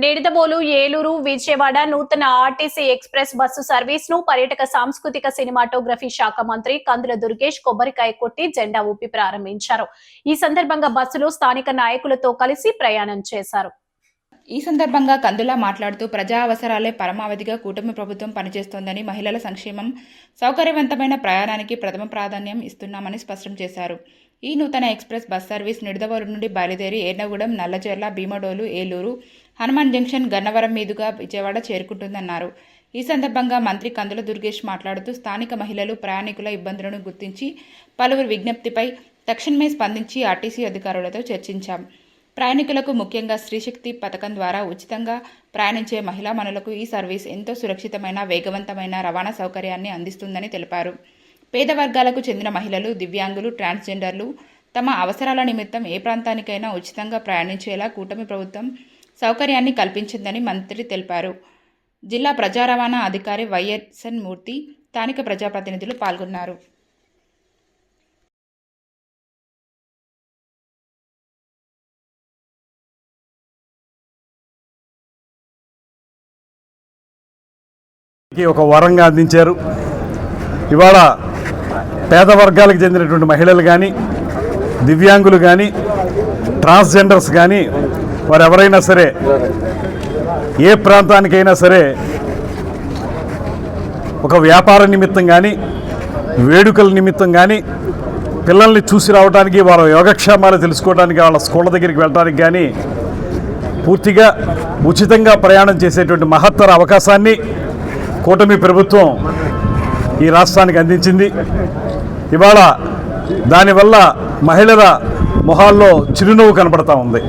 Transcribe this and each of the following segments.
నిడదవోలు, ఏలూరు, విజయవాడ నూతన RTC express bus service ను పర్యాటక సాంస్కృతిక సినిమాటోగ్రఫీ శాఖ మంత్రి కందుల దుర్గేష్ కొబ్బరికాయ కొట్టి జెండా ఊపి ప్రారంభించారు. ఈ సందర్భంగా బస్సులో స్థానిక నాయకులతో కలిసి ప్రయాణం చేశారు. ఈ సందర్భంగా కందుల మాట్లాడుతూ ప్రజా అవసరాలే పరమావధిగా కూటమి ప్రభుత్వం పనిచేస్తోందని, మహిళల సంక్షేమం, సౌకర్యవంతమైన ప్రయాణానికి ప్రథమ ప్రాధాన్యం ఇస్తున్నామని స్పష్టం చేశారు. ఈ నూతన ఎక్స్ప్రెస్ బస్ సర్వీస్ నిడదవోలు నుండి బయలుదేరి ఎర్నగూడెం, నల్లచెర్ల, భీమడోలు, ఏలూరు, హనుమాన్ జంక్షన్, గన్నవరం మీదుగా విజయవాడ చేరుకుంటుందన్నారు. ఈ సందర్భంగా మంత్రి కందుల దుర్గేష్ మాట్లాడుతూ స్థానిక మహిళలు, ప్రయాణికుల ఇబ్బందులను గుర్తించి పలువురు విజ్ఞప్తిపై తక్షణమే స్పందించి ఆర్టీసీ అధికారులతో చర్చించాం. ప్రయాణికులకు ముఖ్యంగా స్త్రీశక్తి పథకం ద్వారా ఉచితంగా ప్రయాణించే మహిళామణులకు ఈ సర్వీస్ ఎంతో సురక్షితమైన, వేగవంతమైన రవాణా సౌకర్యాన్ని అందిస్తుందని తెలిపారు. పేద వర్గాలకు చెందిన మహిళలు, దివ్యాంగులు, ట్రాన్స్జెండర్లు తమ అవసరాల నిమిత్తం ఏ ప్రాంతానికైనా ఉచితంగా ప్రయాణించేలా కూటమి ప్రభుత్వం సౌకర్యాన్ని కల్పించిందని మంత్రి తెలిపారు. జిల్లా ప్రజా రవాణా అధికారి వైఎస్ఎన్ మూర్తి, స్థానిక ప్రజాప్రతినిధులు పాల్గొన్నారు. ఒక వరంగా అందించారు. ఇవాళ పేద వర్గాలకు చెందినటువంటి మహిళలు కానీ, దివ్యాంగులు కానీ, ట్రాన్స్జెండర్స్ కానీ, వారు ఎవరైనా సరే ఏ ప్రాంతానికైనా సరే ఒక వ్యాపార నిమిత్తం కానీ, వేడుకల నిమిత్తం కానీ, పిల్లల్ని చూసి రావడానికి, వాళ్ళ యోగక్షేమాలు తెలుసుకోవడానికి, వాళ్ళ స్కూళ్ళ దగ్గరికి వెళ్ళడానికి కానీ పూర్తిగా ఉచితంగా ప్రయాణం చేసేటువంటి మహత్తర అవకాశాన్ని కూటమి ప్రభుత్వం ఈ రాష్ట్రానికి అందించింది. ఇవాళ దానివల్ల మహిళల మొహాల్లో చిరునవ్వు కనపడతా ఉంది.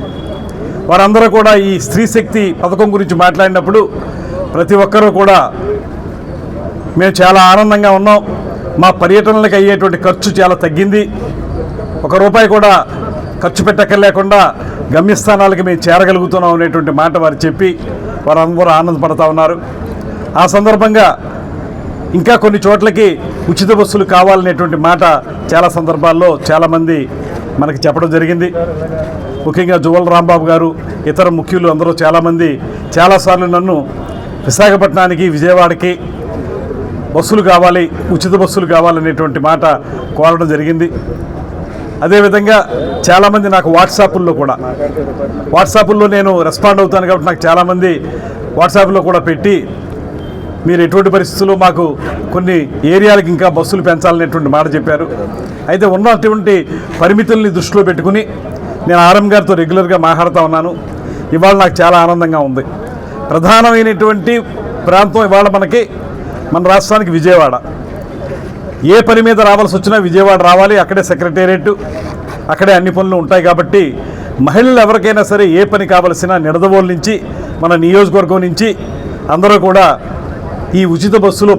వారందరూ కూడా ఈ స్త్రీశక్తి పథకం గురించి మాట్లాడినప్పుడు ప్రతి ఒక్కరూ కూడా మేము చాలా ఆనందంగా ఉన్నాం, మా పర్యటనలకు అయ్యేటువంటి ఖర్చు చాలా తగ్గింది, ₹1 కూడా ఖర్చు పెట్టక్కర్లేకుండా గమ్యస్థానాలకు మేము చేరగలుగుతున్నాం అనేటువంటి మాట వారు చెప్పి వారందరూ ఆనందపడతా ఉన్నారు. ఆ సందర్భంగా ఇంకా కొన్ని చోట్లకి ఉచిత బస్సులు కావాలనేటువంటి మాట చాలా సందర్భాల్లో చాలామంది మనకి చెప్పడం జరిగింది. ముఖ్యంగా జువల్ రాంబాబు గారు, ఇతర ముఖ్యులు అందరూ చాలామంది చాలాసార్లు నన్ను విశాఖపట్నానికి, విజయవాడకి బస్సులు కావాలి, ఉచిత బస్సులు కావాలనేటువంటి మాట కోరడం జరిగింది. అదేవిధంగా చాలామంది నాకు వాట్సాపుల్లో నేను రెస్పాండ్ అవుతాను కాబట్టి నాకు చాలామంది వాట్సాప్లో కూడా పెట్టి మీరు ఎటువంటి పరిస్థితుల్లో మాకు కొన్ని ఏరియాలకు ఇంకా బస్సులు పెంచాలనేటువంటి మాట చెప్పారు. అయితే ఉన్నటువంటి పరిమితుల్ని దృష్టిలో పెట్టుకుని నేను ఆర్ఎం గారితో రెగ్యులర్గా మాట్లాడుతూ ఉన్నాను. ఇవాళ నాకు చాలా ఆనందంగా ఉంది. ప్రధానమైనటువంటి ప్రాంతం ఇవాళ మన రాష్ట్రానికి విజయవాడ. ఏ పని మీద రావాల్సి వచ్చినా విజయవాడ రావాలి, అక్కడే సెక్రటేరియట్, అక్కడే అన్ని పనులు ఉంటాయి. కాబట్టి మహిళలు ఎవరికైనా సరే ఏ పని కావలసినా నిడదవోలు నుంచి, మన నియోజకవర్గం నుంచి అందరూ కూడా ఈ ఉచిత బస్సులో